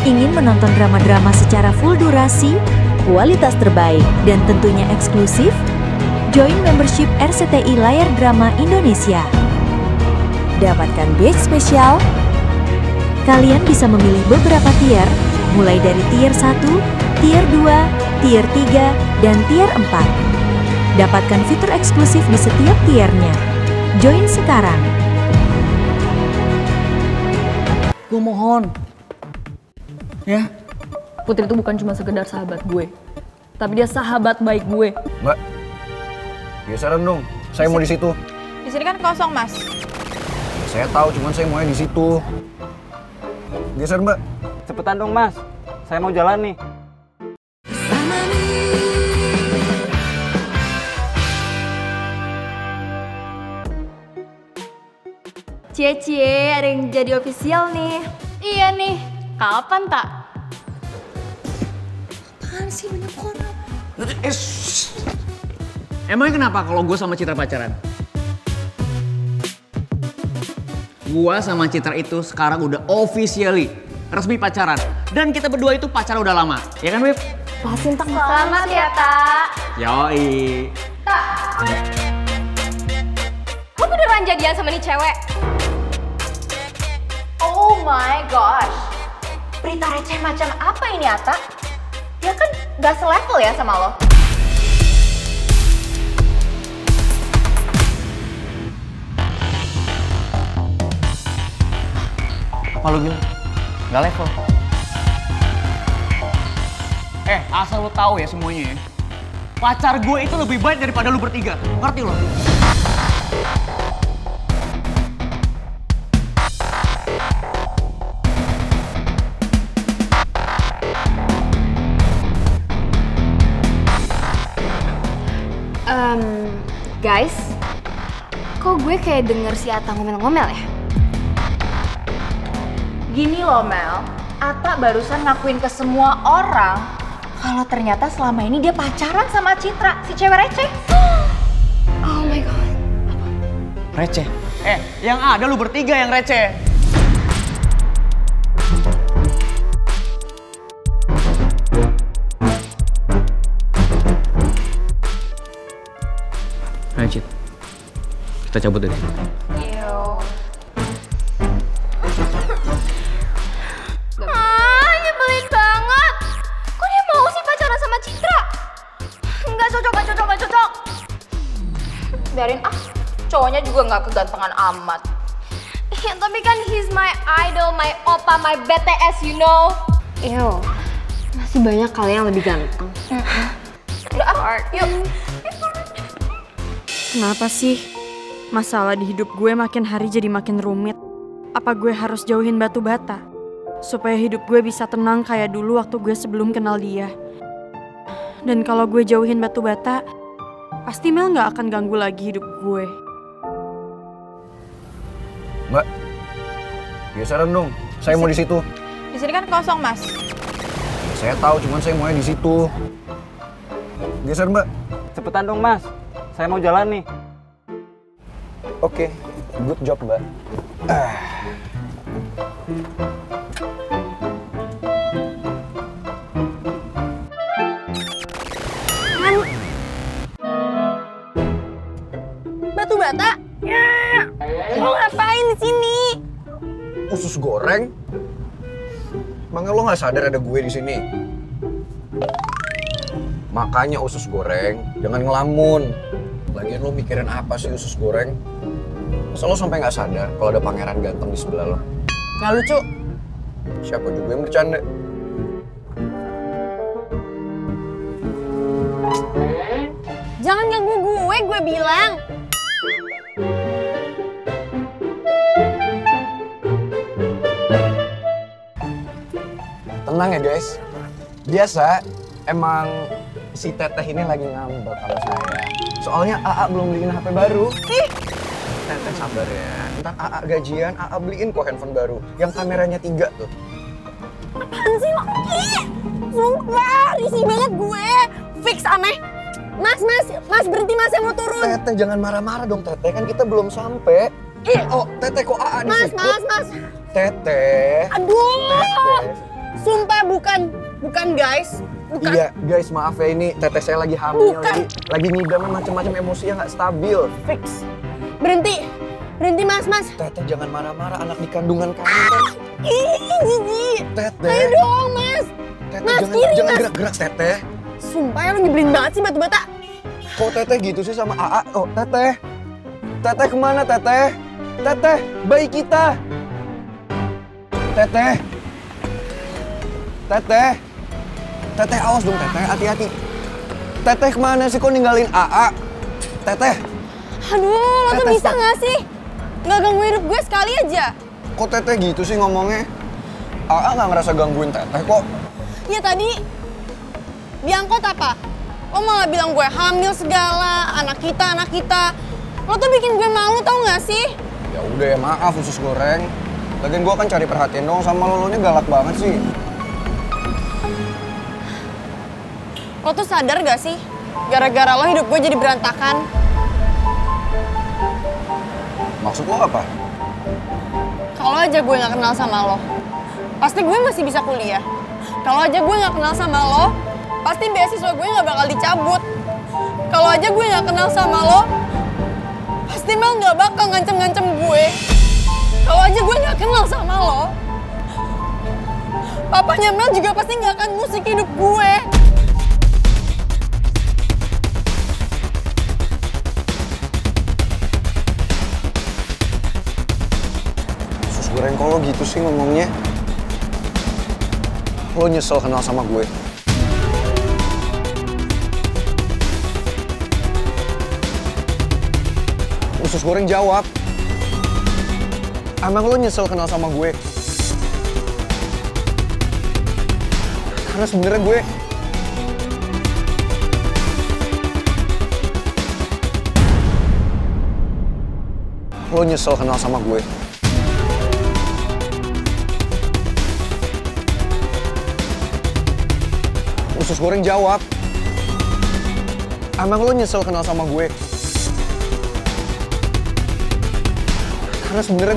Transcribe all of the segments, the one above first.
Ingin menonton drama-drama secara full durasi, kualitas terbaik, dan tentunya eksklusif? Join membership RCTI Layar Drama Indonesia. Dapatkan batch spesial. Kalian bisa memilih beberapa tier, mulai dari tier 1, tier 2, tier 3, dan tier 4. Dapatkan fitur eksklusif di setiap tiernya. Join sekarang. Gue mohon. Ya. Putri itu bukan cuma sekedar sahabat gue, tapi dia sahabat baik gue. Mbak, geseran dong. Saya mau di situ. Di sini kan kosong, Mas. Saya tahu, cuman saya maunya di situ. Geser, Mbak. Cepetan dong, Mas. Saya mau jalan nih. Cie, ada yang jadi official nih. Iya nih. Kapan, tak? Apaan sih banyak orang? Emangnya kenapa kalau gue sama Citra pacaran? Gue sama Citra itu sekarang udah officially resmi pacaran. Dan kita berdua itu pacaran udah lama. Ya kan, Beb? Pasin tak Selamat ya, Tak. Yoi. Tak. Lo beneran jadian sama nih cewek? Oh my gosh. Berita receh macam apa ini, Ata? Dia kan gak selevel ya sama lo. Apa lu gila? Gak level. Asal lu tahu ya semuanya ya. Pacar gue itu lebih baik daripada lu bertiga. Ngerti lo? Guys, kok gue kayak denger si Ata ngomel-ngomel ya? Gini loh Mel, Ata barusan ngakuin ke semua orang kalau ternyata selama ini dia pacaran sama Citra, si cewek receh. Oh my god. Receh? Yang ada lu bertiga yang receh. Ayo Cit, kita cabut dari sini. Nyebelin banget. Kok dia mau sih pacaran sama Citra? Nggak cocok. Biarin cowoknya juga nggak kegantengan amat. Ya, tapi kan he's my idol, my oppa, my BTS, you know. Ew, masih banyak kali yang lebih ganteng. Udah, yuk. Kenapa sih? Masalah di hidup gue makin hari jadi makin rumit. Apa gue harus jauhin batu bata? Supaya hidup gue bisa tenang kayak dulu waktu gue sebelum kenal dia. Dan kalau gue jauhin batu bata, pasti Mel gak akan ganggu lagi hidup gue. Mbak, geseran dong. Saya mau di situ. Di sini kan kosong, Mas. Saya tahu, cuman saya maunya di situ. Geser, Mbak. Cepetan dong, Mas. Saya mau jalan nih. Oke, good job, Mbak. Batu bata? Lo ngapain di sini? Usus goreng? Emangnya lo nggak sadar ada gue di sini? Makanya usus goreng, jangan ngelamun. Lagian lo mikirin apa sih usus goreng? Masa lo sampai nggak sadar kalau ada pangeran ganteng di sebelah lo? Gak lucu. Siapa juga yang bercanda? Jangan ganggu gue bilang. Tenang ya guys. Biasa, emang si Teteh ini lagi ngambek sama saya. Soalnya AA belum beliin HP baru. Teteh sabar ya. Ntar AA gajian, AA beliin kok handphone baru. Yang kameranya 3 tuh. Apaan sih lo? Sumpah, risih banget gue. Fix aneh. Mas, berhenti mas, saya mau turun. Teteh jangan marah-marah dong Teteh, kan kita belum sampai. Oh, Teteh kok AA di situ? Mas. Teteh. Aduh. Teteh. Sumpah. Bukan guys. Bukan. Iya guys, maaf ya, ini teteh saya lagi hamil, Bukan. lagi ngidam macam-macam, emosinya nggak stabil. Fix. Berhenti. Berhenti mas. Teteh jangan marah-marah, anak di kandungan kamu. Ih, jijik. Teteh. Ayo dong mas. Teteh Mas, jangan, kiri, jangan Mas. gerak-gerak teteh. Sumpah ya, lo nyebelin banget sih batu-bata. Kok teteh gitu sih sama AA? Oh teteh. Teteh kemana teteh? Teteh, bayi kita. Teteh. Teteh. Teteh awas dong teteh, hati-hati. Teteh kemana sih, kok ninggalin AA? Teteh. Aduh, lo tuh Teteh, bisa stop. gak sih? Nggak ganggu hidup gue sekali aja. Kok teteh gitu sih ngomongnya? AA nggak ngerasa gangguin teteh kok. Ya tadi di angkot apa? Lo malah bilang gue hamil segala, anak kita. Lo tuh bikin gue malu tau gak sih? Ya udah ya, maaf usus goreng. Lagian gua kan cari perhatian dong sama lo, nya galak banget sih. Lo tuh sadar gak sih? Gara-gara lo hidup gue jadi berantakan. Maksud lo apa? Kalau aja gue gak kenal sama lo, pasti gue masih bisa kuliah. Kalau aja gue gak kenal sama lo, pasti beasiswa gue gak bakal dicabut. Kalau aja gue gak kenal sama lo, pasti Mel gak bakal ngancem-ngancem gue. Kalau aja gue gak kenal sama lo, papanya Mel juga pasti gak akan musik hidup gue. Usus goreng, kok lo gitu sih ngomongnya? Lo nyesel kenal sama gue? Usus goreng jawab. Emang lo nyesel kenal sama gue? Karena sebenarnya gue... Lo nyesel kenal sama gue? Usus goreng jawab. Emang lo nyesel kenal sama gue? Karena sebenarnya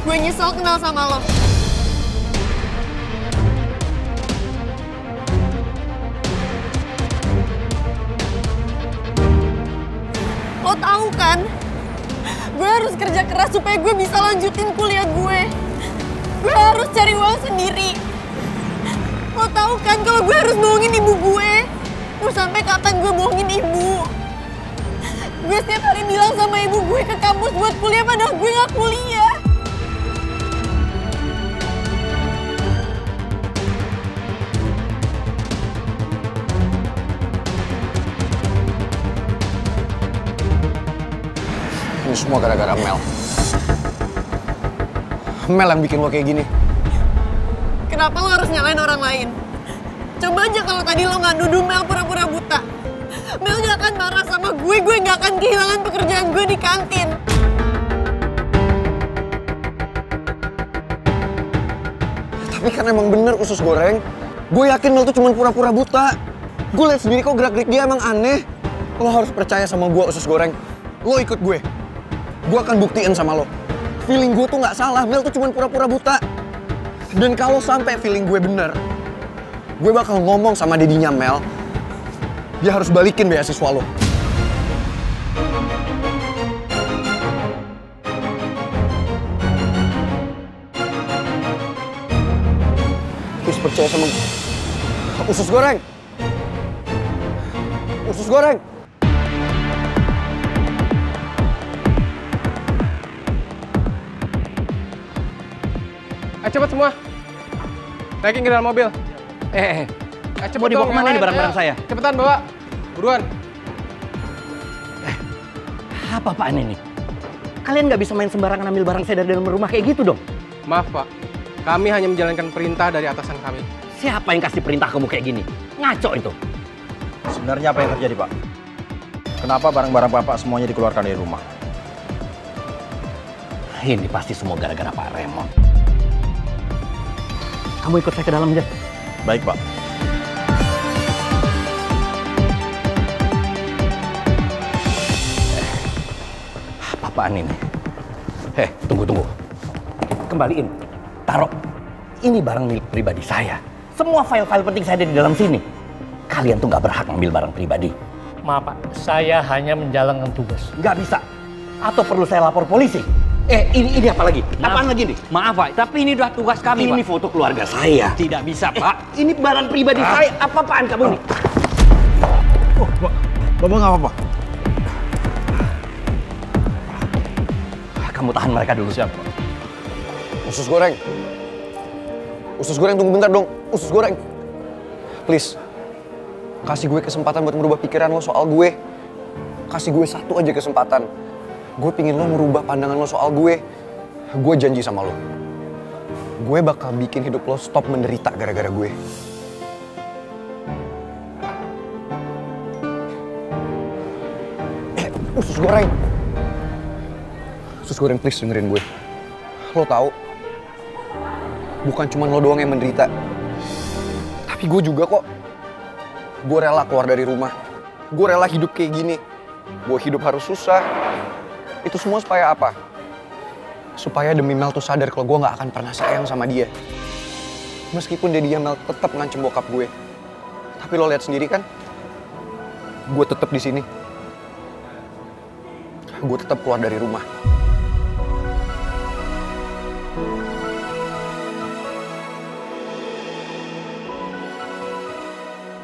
gue nyesel kenal sama lo. Lo tahu kan? Gue harus kerja keras supaya gue bisa lanjutin kuliah gue. Gue harus cari uang sendiri. Lo tahu kan kalau gue harus bohongin ibu gue? Mau sampai kapan gue bohongin ibu? Gue setiap hari bilang sama ibu gue ke kampus buat kuliah, padahal gue gak kuliah. ini semua gara-gara Mel. Mel yang bikin lo kayak gini. Kenapa lo harus nyalain orang lain? Coba aja kalau tadi lo nggak nuduh Mel pura-pura buta. Mel gak akan marah sama gue gak akan kehilangan pekerjaan gue di kantin. Tapi kan emang bener usus goreng. Gue yakin Mel tuh cuma pura-pura buta. Gue liat sendiri kok gerak-gerik dia emang aneh. Lo harus percaya sama gue usus goreng. Lo ikut gue. Gue akan buktiin sama lo. Feeling gue tuh nggak salah. Mel tuh cuma pura-pura buta. Dan kalau sampai feeling gue bener, gue bakal ngomong sama dedinya Mel. Dia harus balikin beasiswa lo. Please percaya sama gue. Usus goreng. Usus goreng. Cepet semua. Naikin ke dalam mobil. Cepet mau dibawa dong, kemana yang nih lain, barang-barang ayo. saya? Cepetan bawa. Buruan. Apa-apaan ini? Kalian nggak bisa main sembarangan ambil barang saya dari dalam rumah kayak gitu dong? Maaf Pak, kami hanya menjalankan perintah dari atasan kami. Siapa yang kasih perintah kamu kayak gini? Ngaco itu. Sebenarnya apa yang terjadi, Pak? Kenapa barang-barang Bapak semuanya dikeluarkan dari rumah? Ini pasti semua gara-gara Pak Raymond. Kamu ikut saya ke dalam aja. Baik, Pak. Apa-apaan ini? Tunggu. Kembaliin. Taruh. Ini barang milik pribadi saya. Semua file-file penting saya ada di dalam sini. Kalian tuh nggak berhak ngambil barang pribadi. Maaf Pak, saya hanya menjalankan tugas. Nggak bisa. Atau perlu saya lapor polisi? Ini apa lagi? Apaan lagi nih? Maaf Pak, tapi ini udah tugas kami Pak. Ini foto keluarga saya. Tidak bisa Pak. Ini barang pribadi saya. Apa-apaan kamu nih? Oh, Bapak nggak apa-apa? Kamu tahan mereka dulu. Siap, Pak. Usus goreng. Usus goreng, tunggu bentar dong. Usus goreng. Please. Kasih gue kesempatan buat merubah pikiran lo soal gue. Kasih gue satu aja kesempatan. Gue pingin lo merubah pandangan lo soal gue. Gue janji sama lo. Gue bakal bikin hidup lo stop menderita gara-gara gue. Usus goreng. Usus goreng, please dengerin gue. Lo tahu, bukan cuma lo doang yang menderita. Tapi gue juga kok. Gue rela keluar dari rumah. Gue rela hidup kayak gini. Gue hidup harus susah. Itu semua supaya apa? Supaya demi Mel tuh sadar kalau gue gak akan pernah sayang sama dia. Meskipun dia Mel tetap ngancem bokap gue. Tapi lo lihat sendiri kan, gue tetap di sini. Gue tetap keluar dari rumah.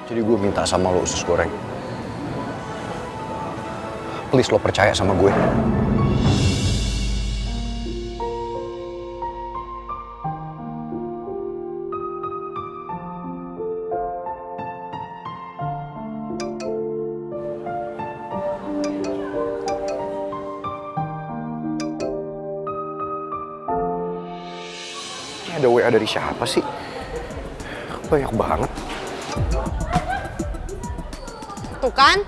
Jadi gue minta sama lo, usus goreng. Please lo percaya sama gue. Ini ada WA dari siapa sih? Banyak banget. Tuh kan,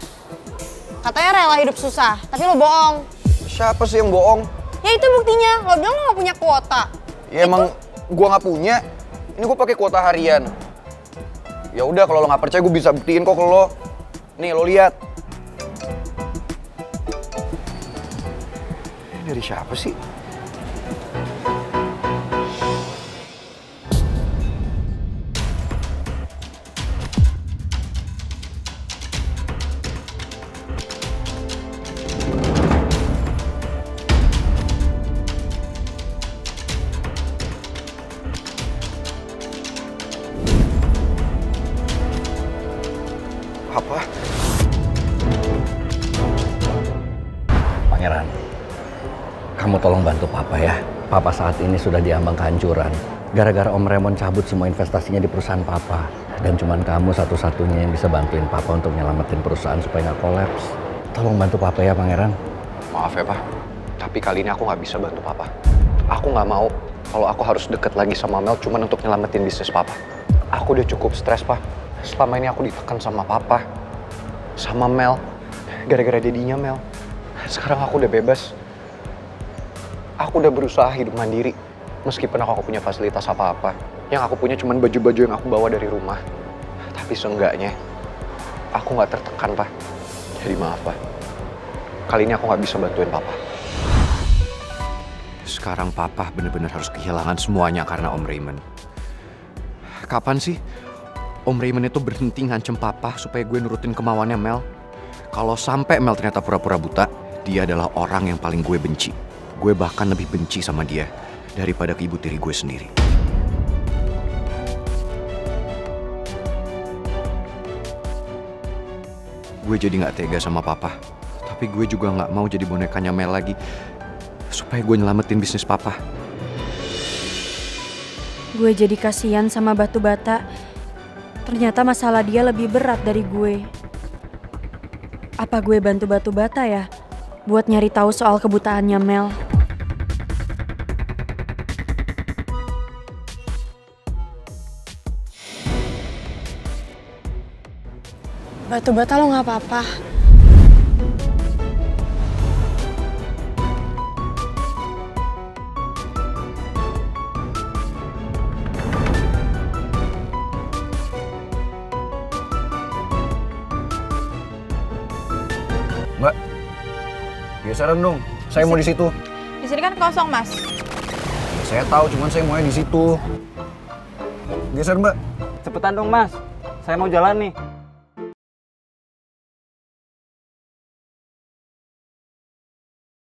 katanya rela hidup susah, tapi lo bohong. Siapa sih yang bohong? Ya itu buktinya, lo bilang lo gak punya kuota. Ya emang gua nggak punya. Ini gue pakai kuota harian. Ya udah, kalau lo nggak percaya gue bisa buktiin kok ke lo. Nih lo lihat. Ini dari siapa sih? Apa? Pangeran, kamu tolong bantu Papa ya. Papa saat ini sudah diambang kehancuran. Gara-gara Om Raymond cabut semua investasinya di perusahaan Papa. Dan cuman kamu satu-satunya yang bisa bantuin Papa untuk nyelamatin perusahaan supaya nggak kolaps. Tolong bantu Papa ya, Pangeran. Maaf ya, Pak. Tapi kali ini aku nggak bisa bantu Papa. Aku nggak mau kalau aku harus deket lagi sama Mel cuma untuk nyelamatin bisnis Papa. Aku udah cukup stres, Pak. Selama ini aku ditekan sama Papa, sama Mel, gara-gara dedinya Mel. Sekarang aku udah bebas. Aku udah berusaha hidup mandiri. Meskipun aku punya fasilitas apa-apa. Yang aku punya cuma baju-baju yang aku bawa dari rumah. Tapi seenggaknya, aku nggak tertekan, Pak. Jadi maaf, Pak. Kali ini aku nggak bisa bantuin Papa. Sekarang Papa bener-bener harus kehilangan semuanya karena Om Raymond. Kapan sih Om Raymond itu berhenti ngancem Papa supaya gue nurutin kemauannya Mel? Kalau sampai Mel ternyata pura-pura buta, dia adalah orang yang paling gue benci. Gue bahkan lebih benci sama dia daripada ke ibu tiri gue sendiri. Gue jadi gak tega sama Papa. Tapi gue juga gak mau jadi bonekanya Mel lagi. Supaya gue nyelamatin bisnis Papa. Gue jadi kasihan sama batu bata. Ternyata masalah dia lebih berat dari gue. Apa gue bantu batu bata ya? Buat nyari tahu soal kebutaannya Mel. Batu bata lo gak apa-apa. Mbak, geseran dong. Saya mau di situ. Di sini kan kosong, Mas. Saya tahu, cuman saya maunya di situ. Geser, Mbak. Cepetan dong mas, saya mau jalan nih.